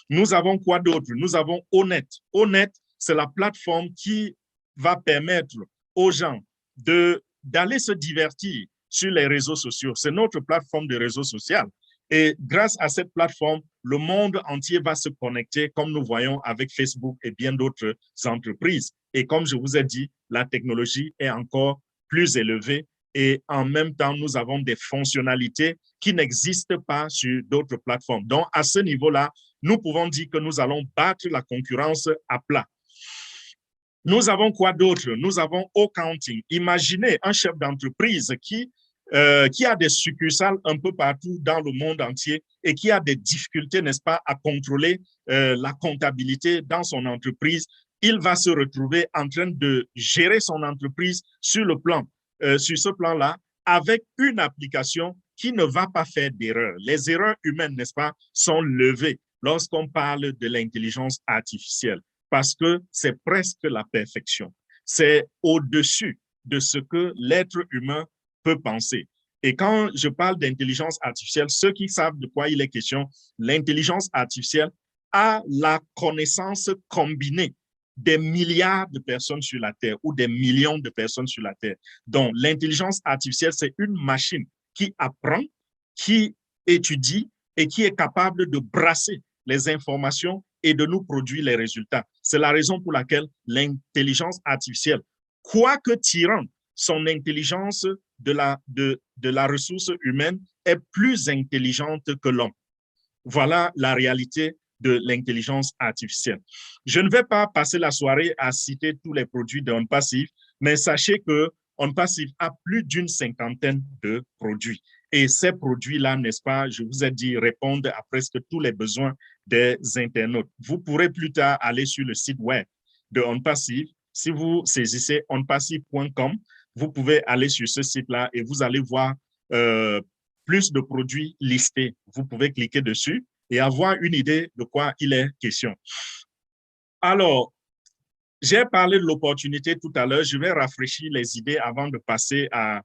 Nous avons quoi d'autre? Nous avons Honnête. Honnête, c'est la plateforme qui va permettre aux gens d'aller se divertir sur les réseaux sociaux. C'est notre plateforme de réseau social. Et grâce à cette plateforme, le monde entier va se connecter, comme nous voyons avec Facebook et bien d'autres entreprises. Et comme je vous ai dit, la technologie est encore plus élevée et en même temps, nous avons des fonctionnalités qui n'existent pas sur d'autres plateformes. Donc, à ce niveau-là, nous pouvons dire que nous allons battre la concurrence à plat. Nous avons quoi d'autre? Nous avons Accounting. Imaginez un chef d'entreprise qui a des succursales un peu partout dans le monde entier et qui a des difficultés, n'est-ce pas, à contrôler la comptabilité dans son entreprise. Il va se retrouver en train de gérer son entreprise sur ce plan-là, avec une application qui ne va pas faire d'erreurs. Les erreurs humaines, n'est-ce pas, sont levées lorsqu'on parle de l'intelligence artificielle, parce que c'est presque la perfection. C'est au-dessus de ce que l'être humain peut penser. Et quand je parle d'intelligence artificielle, ceux qui savent de quoi il est question, l'intelligence artificielle a la connaissance combinée des milliards de personnes sur la Terre ou des millions de personnes sur la Terre. Donc, l'intelligence artificielle, c'est une machine qui apprend, qui étudie et qui est capable de brasser les informations et de nous produire les résultats. C'est la raison pour laquelle l'intelligence artificielle, quoique tirant son intelligence de la ressource humaine, est plus intelligente que l'homme. Voilà la réalité de l'intelligence artificielle. Je ne vais pas passer la soirée à citer tous les produits de OnPassive, mais sachez que OnPassive a plus d'une cinquantaine de produits. Et ces produits-là, n'est-ce pas, je vous ai dit, répondent à presque tous les besoins des internautes. Vous pourrez plus tard aller sur le site web de OnPassive. Si vous saisissez onpassive.com, vous pouvez aller sur ce site-là et vous allez voir plus de produits listés. Vous pouvez cliquer dessus et avoir une idée de quoi il est question. Alors, j'ai parlé de l'opportunité tout à l'heure. Je vais rafraîchir les idées avant de passer à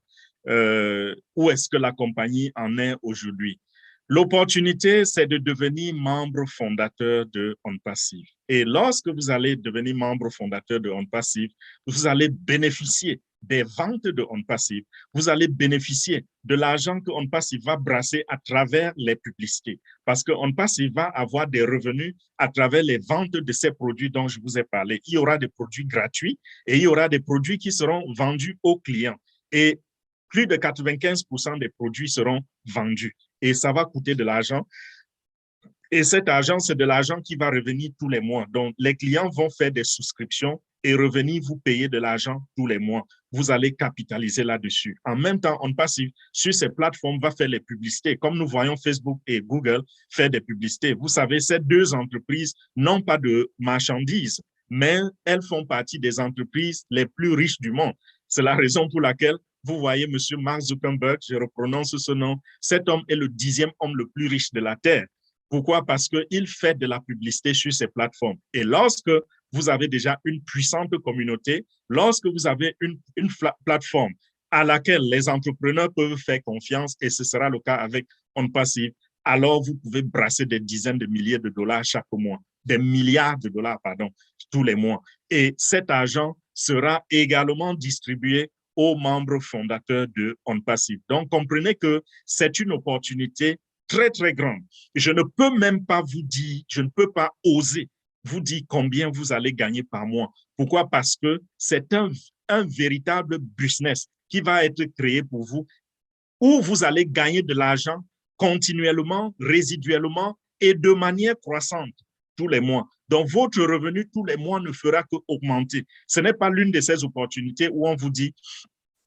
où est-ce que la compagnie en est aujourd'hui. L'opportunité, c'est de devenir membre fondateur de OnPassive. Et lorsque vous allez devenir membre fondateur de OnPassive, vous allez bénéficier des ventes de OnPassive. Vous allez bénéficier de l'argent que OnPassive va brasser à travers les publicités. Parce que OnPassive va avoir des revenus à travers les ventes de ces produits dont je vous ai parlé. Il y aura des produits gratuits et il y aura des produits qui seront vendus aux clients. Et plus de 95% des produits seront vendus. Et ça va coûter de l'argent. Et cet argent, c'est de l'argent qui va revenir tous les mois. Donc, les clients vont faire des souscriptions et revenir vous payer de l'argent tous les mois. Vous allez capitaliser là-dessus. En même temps, OnPassive, sur ces plateformes, va faire les publicités. Comme nous voyons Facebook et Google faire des publicités. Vous savez, ces deux entreprises n'ont pas de marchandises, mais elles font partie des entreprises les plus riches du monde. C'est la raison pour laquelle vous voyez M. Mark Zuckerberg, je reprononce ce nom, cet homme est le 10e homme le plus riche de la Terre. Pourquoi? Parce qu'il fait de la publicité sur ces plateformes. Et lorsque vous avez déjà une puissante communauté, lorsque vous avez une plateforme à laquelle les entrepreneurs peuvent faire confiance, et ce sera le cas avec OnPassive, alors vous pouvez brasser des dizaines de milliers de dollars chaque mois, des milliards de dollars, pardon, tous les mois. Et cet argent sera également distribué aux membres fondateurs de OnPassive. Donc, comprenez que c'est une opportunité très, très grande. Je ne peux même pas vous dire, je ne peux pas oser vous dire combien vous allez gagner par mois. Pourquoi? Parce que c'est un véritable business qui va être créé pour vous, où vous allez gagner de l'argent continuellement, résiduellement et de manière croissante tous les mois. Donc, votre revenu tous les mois ne fera qu'augmenter. Ce n'est pas l'une de ces opportunités où on vous dit,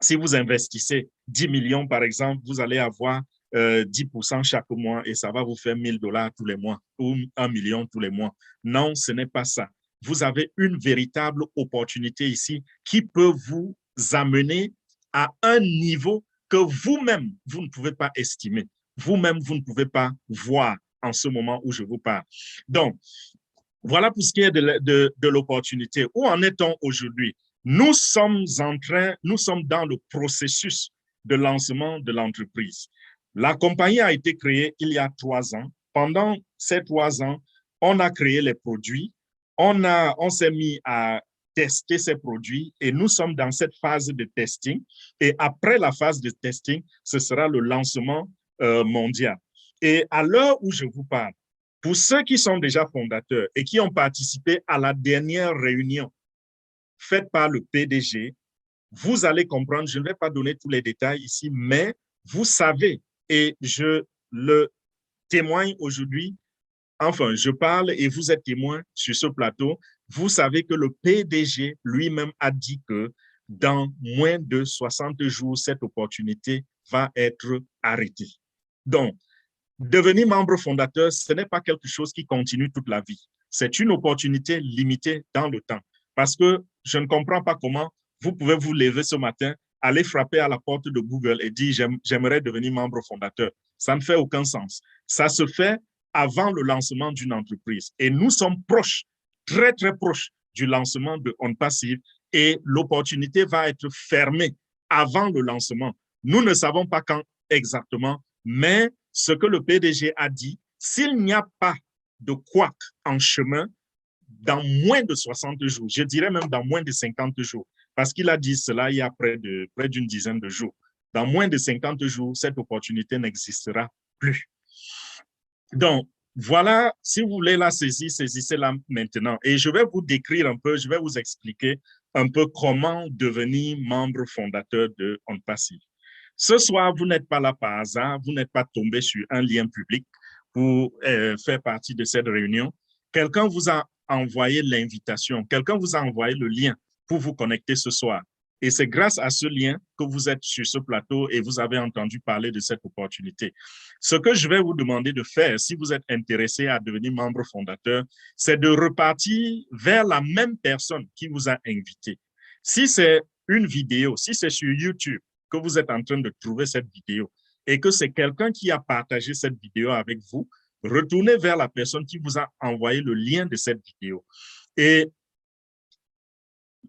si vous investissez 10 millions, par exemple, vous allez avoir 10% chaque mois et ça va vous faire 1 000 $ tous les mois ou 1 million tous les mois. Non, ce n'est pas ça. Vous avez une véritable opportunité ici qui peut vous amener à un niveau que vous-même, vous ne pouvez pas estimer. Vous-même, vous ne pouvez pas voir en ce moment où je vous parle. Donc, voilà pour ce qui est de l'opportunité. Où en est-on aujourd'hui? Nous sommes dans le processus de lancement de l'entreprise. La compagnie a été créée il y a 3 ans. Pendant ces 3 ans, on a créé les produits, on s'est mis à tester ces produits et nous sommes dans cette phase de testing. Et après la phase de testing, ce sera le lancement mondial. Et à l'heure où je vous parle, pour ceux qui sont déjà fondateurs et qui ont participé à la dernière réunion faite par le PDG, vous allez comprendre, je ne vais pas donner tous les détails ici, mais vous savez, et je le témoigne aujourd'hui, enfin, je parle et vous êtes témoin sur ce plateau, vous savez que le PDG lui-même a dit que dans moins de 60 jours, cette opportunité va être arrêtée. Donc, devenir membre fondateur, ce n'est pas quelque chose qui continue toute la vie. C'est une opportunité limitée dans le temps. Parce que je ne comprends pas comment vous pouvez vous lever ce matin, aller frapper à la porte de Google et dire j'aimerais devenir membre fondateur. Ça ne fait aucun sens. Ça se fait avant le lancement d'une entreprise. Et nous sommes proches, très, très proches du lancement de OnPassive et l'opportunité va être fermée avant le lancement. Nous ne savons pas quand exactement, mais ce que le PDG a dit, s'il n'y a pas de couac en chemin, dans moins de 60 jours, je dirais même dans moins de 50 jours, parce qu'il a dit cela il y a près d'une dizaine de jours. Dans moins de 50 jours, cette opportunité n'existera plus. Donc, voilà, si vous voulez la saisir, saisissez-la maintenant. Et je vais vous décrire un peu, je vais vous expliquer un peu comment devenir membre fondateur de OnPassive. Ce soir, vous n'êtes pas là par hasard, vous n'êtes pas tombé sur un lien public pour faire partie de cette réunion. Quelqu'un vous a envoyé l'invitation, quelqu'un vous a envoyé le lien pour vous connecter ce soir. Et c'est grâce à ce lien que vous êtes sur ce plateau et vous avez entendu parler de cette opportunité. Ce que je vais vous demander de faire, si vous êtes intéressé à devenir membre fondateur, c'est de repartir vers la même personne qui vous a invité. Si c'est une vidéo, si c'est sur YouTube que vous êtes en train de trouver cette vidéo et que c'est quelqu'un qui a partagé cette vidéo avec vous, retournez vers la personne qui vous a envoyé le lien de cette vidéo. Et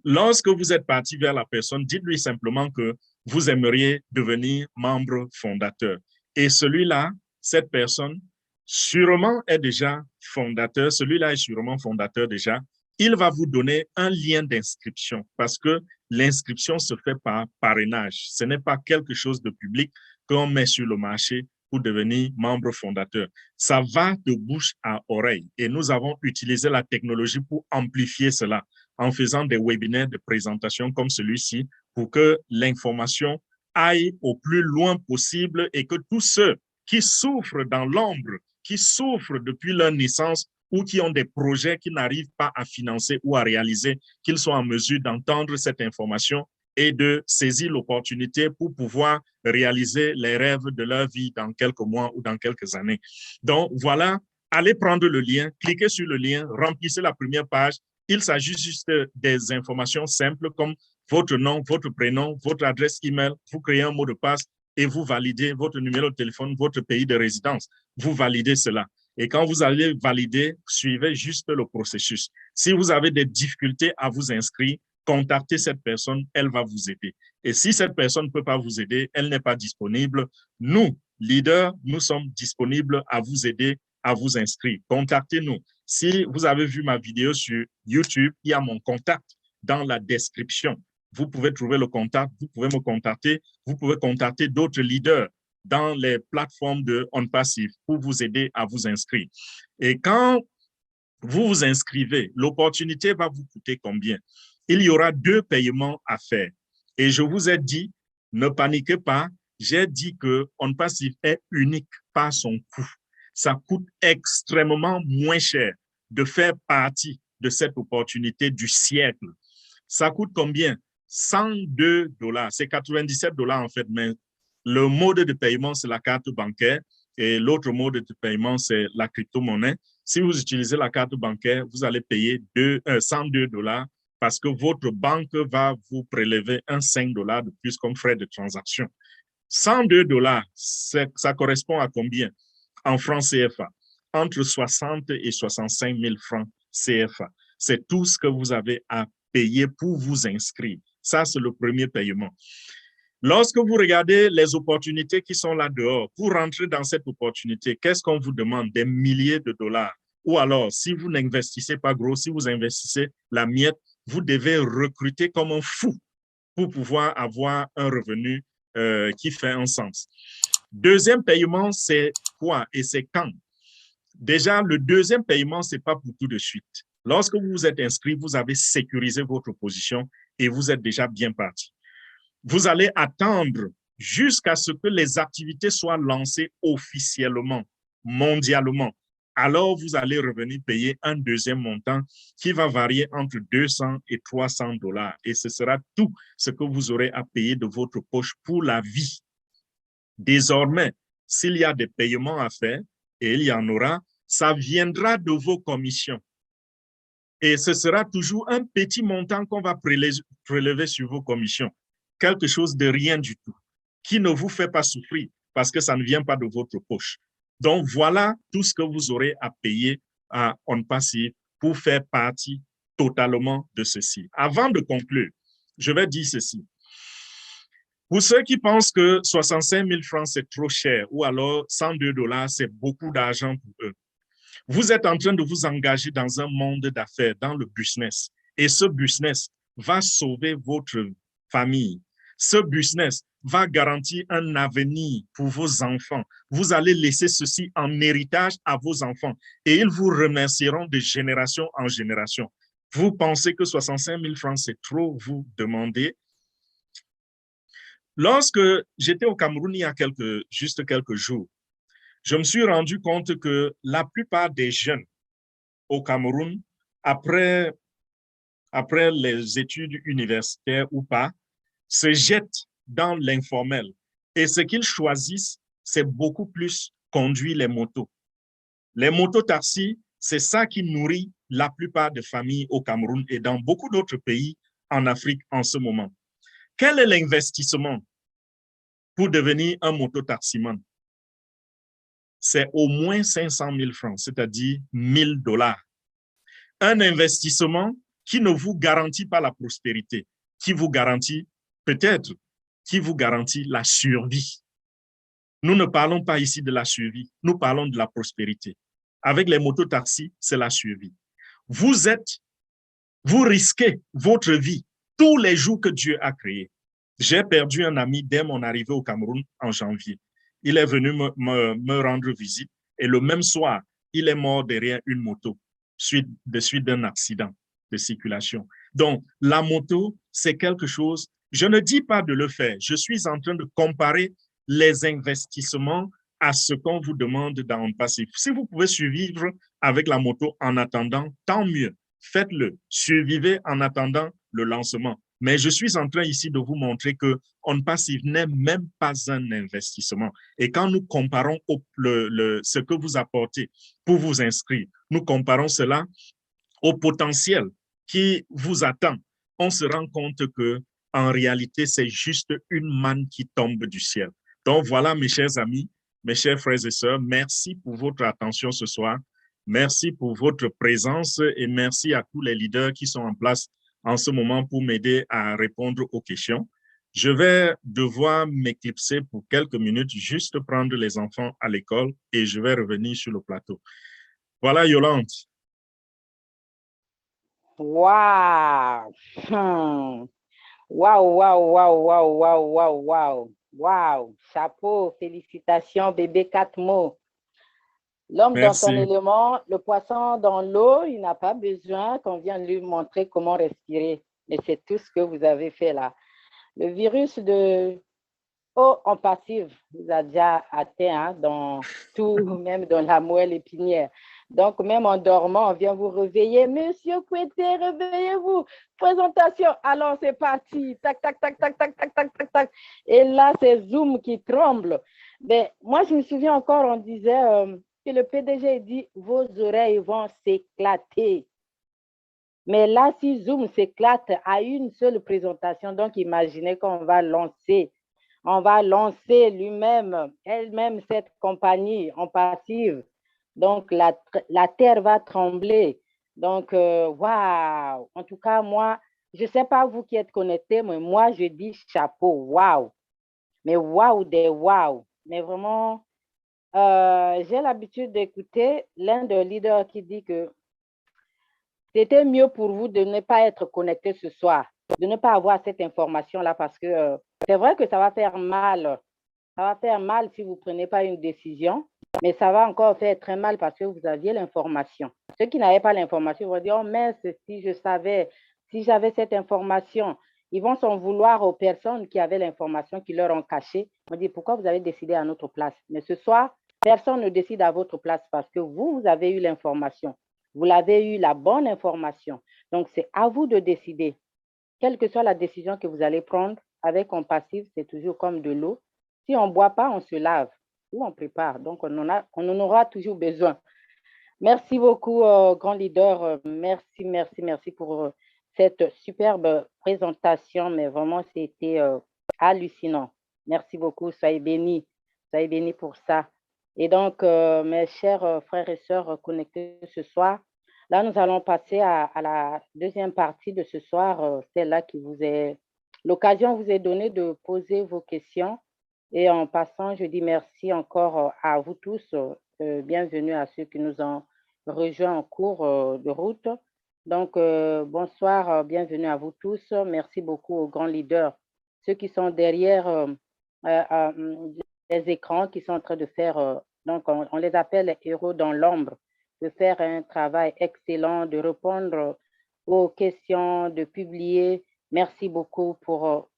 lorsque vous êtes parti vers la personne, dites-lui simplement que vous aimeriez devenir membre fondateur. Et celui-là, cette personne, sûrement est déjà fondateur, celui-là est sûrement fondateur déjà. Il va vous donner un lien d'inscription parce que l'inscription se fait par parrainage. Ce n'est pas quelque chose de public qu'on met sur le marché pour devenir membre fondateur. Ça va de bouche à oreille et nous avons utilisé la technologie pour amplifier cela en faisant des webinaires de présentation comme celui-ci pour que l'information aille au plus loin possible et que tous ceux qui souffrent dans l'ombre, qui souffrent depuis leur naissance ou qui ont des projets qu'ils n'arrivent pas à financer ou à réaliser, qu'ils soient en mesure d'entendre cette information et de saisir l'opportunité pour pouvoir réaliser les rêves de leur vie dans quelques mois ou dans quelques années. Donc, voilà, allez prendre le lien, cliquez sur le lien, remplissez la première page. Il s'agit juste des informations simples comme votre nom, votre prénom, votre adresse email, vous créez un mot de passe et vous validez votre numéro de téléphone, votre pays de résidence. Vous validez cela. Et quand vous allez valider, suivez juste le processus. Si vous avez des difficultés à vous inscrire, contactez cette personne, elle va vous aider. Et si cette personne ne peut pas vous aider, elle n'est pas disponible, nous, leaders, nous sommes disponibles à vous aider à vous inscrire. Contactez-nous. Si vous avez vu ma vidéo sur YouTube, il y a mon contact dans la description. Vous pouvez trouver le contact, vous pouvez me contacter, vous pouvez contacter d'autres leaders dans les plateformes de OnPassive pour vous aider à vous inscrire. Et quand vous vous inscrivez, l'opportunité va vous coûter combien? Il y aura 2 paiements à faire. Et je vous ai dit, ne paniquez pas, j'ai dit que OnPassive est unique par son coût. Ça coûte extrêmement moins cher de faire partie de cette opportunité du siècle. Ça coûte combien? 102 $. C'est 97 $ en fait, mais le mode de paiement, c'est la carte bancaire et l'autre mode de paiement, c'est la crypto-monnaie. Si vous utilisez la carte bancaire, vous allez payer 102 $ parce que votre banque va vous prélever un 5 $ de plus comme frais de transaction. 102 $, ça correspond à combien en francs CFA? Entre 60 et 65 000 francs CFA. C'est tout ce que vous avez à payer pour vous inscrire. Ça, c'est le premier paiement. Lorsque vous regardez les opportunités qui sont là dehors, pour rentrer dans cette opportunité, qu'est-ce qu'on vous demande? Des milliers de dollars. Ou alors, si vous n'investissez pas gros, si vous investissez la miette, vous devez recruter comme un fou pour pouvoir avoir un revenu qui fait un sens. Deuxième paiement, c'est quoi et c'est quand? Déjà, le deuxième paiement, ce n'est pas pour tout de suite. Lorsque vous vous êtes inscrit, vous avez sécurisé votre position et vous êtes déjà bien parti. Vous allez attendre jusqu'à ce que les activités soient lancées officiellement, mondialement. Alors, vous allez revenir payer un deuxième montant qui va varier entre 200 et 300 dollars. Et ce sera tout ce que vous aurez à payer de votre poche pour la vie. Désormais, s'il y a des paiements à faire, et il y en aura, ça viendra de vos commissions. Et ce sera toujours un petit montant qu'on va prélever sur vos commissions. Quelque chose de rien du tout, qui ne vous fait pas souffrir parce que ça ne vient pas de votre poche. Donc, voilà tout ce que vous aurez à payer à OnPassive pour faire partie totalement de ceci. Avant de conclure, je vais dire ceci. Pour ceux qui pensent que 65 000 francs, c'est trop cher, ou alors 102 dollars, c'est beaucoup d'argent pour eux, vous êtes en train de vous engager dans un monde d'affaires, dans le business. Et ce business va sauver votre famille. Ce business va garantir un avenir pour vos enfants. Vous allez laisser ceci en héritage à vos enfants et ils vous remercieront de génération en génération. Vous pensez que 65 000 francs, c'est trop, vous demandez. Lorsque j'étais au Cameroun il y a juste quelques jours, je me suis rendu compte que la plupart des jeunes au Cameroun, après les études universitaires ou pas, se jettent dans l'informel. Et ce qu'ils choisissent, c'est beaucoup plus conduire les motos. Les mototaxis, c'est ça qui nourrit la plupart des familles au Cameroun et dans beaucoup d'autres pays en Afrique en ce moment. Quel est l'investissement pour devenir un mototaximan? C'est au moins 500 000 francs, c'est-à-dire 1 000 dollars. Un investissement qui ne vous garantit pas la prospérité, qui vous garantit peut-être, qui vous garantit la survie. Nous ne parlons pas ici de la survie, nous parlons de la prospérité. Avec les mototaxis, c'est la survie. Vous risquez votre vie tous les jours que Dieu a créés. J'ai perdu un ami dès mon arrivée au Cameroun en janvier. Il est venu me rendre visite et le même soir, il est mort derrière une moto de suite d'un accident de circulation. Donc, la moto, c'est quelque chose, je ne dis pas de le faire, je suis en train de comparer les investissements à ce qu'on vous demande dans le passif. Si vous pouvez survivre avec la moto en attendant, tant mieux. Faites-le. Survivez en attendant le lancement. Mais je suis en train ici de vous montrer que OnPassive n'est même pas un investissement. Et quand nous comparons ce que vous apportez pour vous inscrire, nous comparons cela au potentiel qui vous attend, on se rend compte que en réalité, c'est juste une manne qui tombe du ciel. Donc voilà, mes chers amis, mes chers frères et sœurs, merci pour votre attention ce soir. Merci pour votre présence et merci à tous les leaders qui sont en place en ce moment pour m'aider à répondre aux questions. Je vais devoir m'éclipser pour quelques minutes, juste prendre les enfants à l'école et je vais revenir sur le plateau. Voilà, Yolande. Wow! Wow, wow, wow, wow, wow, wow, wow. Wow! Chapeau, félicitations, bébé 4 mots. L'homme dans son Merci. élément, le poisson dans l'eau, il n'a pas besoin qu'on vienne lui montrer comment respirer. Mais c'est tout ce que vous avez fait là. Le virus de OnPassive vous a déjà atteint dans tout, même dans la moelle épinière. Donc, même en dormant, on vient vous réveiller. Monsieur Kouetté, réveillez-vous. Présentation. Alors, c'est parti. Tac, tac, tac, tac, tac, tac, tac, tac, tac. Et là, c'est Zoom qui tremble. Mais moi, je me souviens encore, on disait que le PDG dit, vos oreilles vont s'éclater. Mais là, si Zoom s'éclate à une seule présentation, donc imaginez qu'on va lancer elle-même, cette compagnie OnPassive. Donc, la terre va trembler. Donc, waouh! En tout cas, moi, je ne sais pas vous qui êtes connectés, mais moi, je dis chapeau, waouh! Mais waouh, des waouh. Mais vraiment, j'ai l'habitude d'écouter l'un des leaders qui dit que c'était mieux pour vous de ne pas être connecté ce soir, de ne pas avoir cette information-là parce que c'est vrai que ça va faire mal. Ça va faire mal si vous ne prenez pas une décision, mais ça va encore faire très mal parce que vous aviez l'information. Ceux qui n'avaient pas l'information vont dire, oh mince, si je savais, si j'avais cette information, ils vont s'en vouloir aux personnes qui avaient l'information, qui leur ont caché. On dit, pourquoi vous avez décidé à notre place? Mais ce soir, personne ne décide à votre place parce que vous avez eu l'information. Vous l'avez eu, la bonne information. Donc, c'est à vous de décider. Quelle que soit la décision que vous allez prendre, avec Compassive, c'est toujours comme de l'eau. Si on ne boit pas, on se lave ou on prépare. Donc, on en aura toujours besoin. Merci beaucoup, grand leader. Merci, merci, merci pour cette superbe présentation. Mais vraiment, c'était hallucinant. Merci beaucoup. Soyez bénis. Soyez bénis pour ça. Et donc, mes chers frères et sœurs connectés ce soir, là, nous allons passer à la deuxième partie de ce soir, celle-là qui vous est... L'occasion vous est donnée de poser vos questions. Et en passant, je dis merci encore à vous tous. Bienvenue à ceux qui nous ont rejoints en cours de route. Donc, bonsoir, bienvenue à vous tous. Merci beaucoup aux grands leaders, ceux qui sont derrière les écrans, qui sont en train de faire, donc on les appelle les héros dans l'ombre, de faire un travail excellent, de répondre aux questions, de publier. Merci beaucoup pour